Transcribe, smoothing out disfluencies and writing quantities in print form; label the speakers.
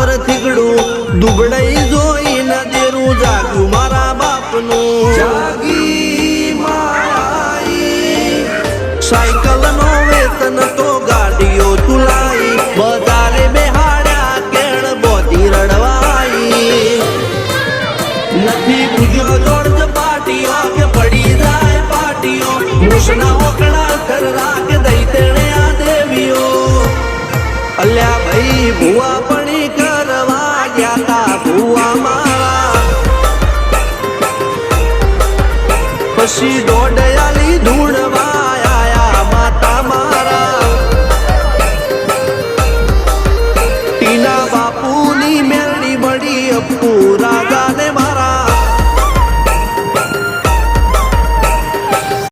Speaker 1: પર થીગડું દુબળાઈ જોઈને દેરું જાગ્યું મારા બાપનું જાગી માઈ સાયકલ નો વેતન તો ગાડીઓ તુલાઈ બજારે બેહાડ્યા કેળ બોધી રડવાઈ નથી પૂજ્યો જોડજ પાટીઓ કે પડી જાય પાટીઓ મૂસના ઓકડા કર રાખ દઈ તેણે આ દેવીઓ અલ્યા ભાઈ ભુવા પણી કરવા ગયા તા ભુવા મારા પછી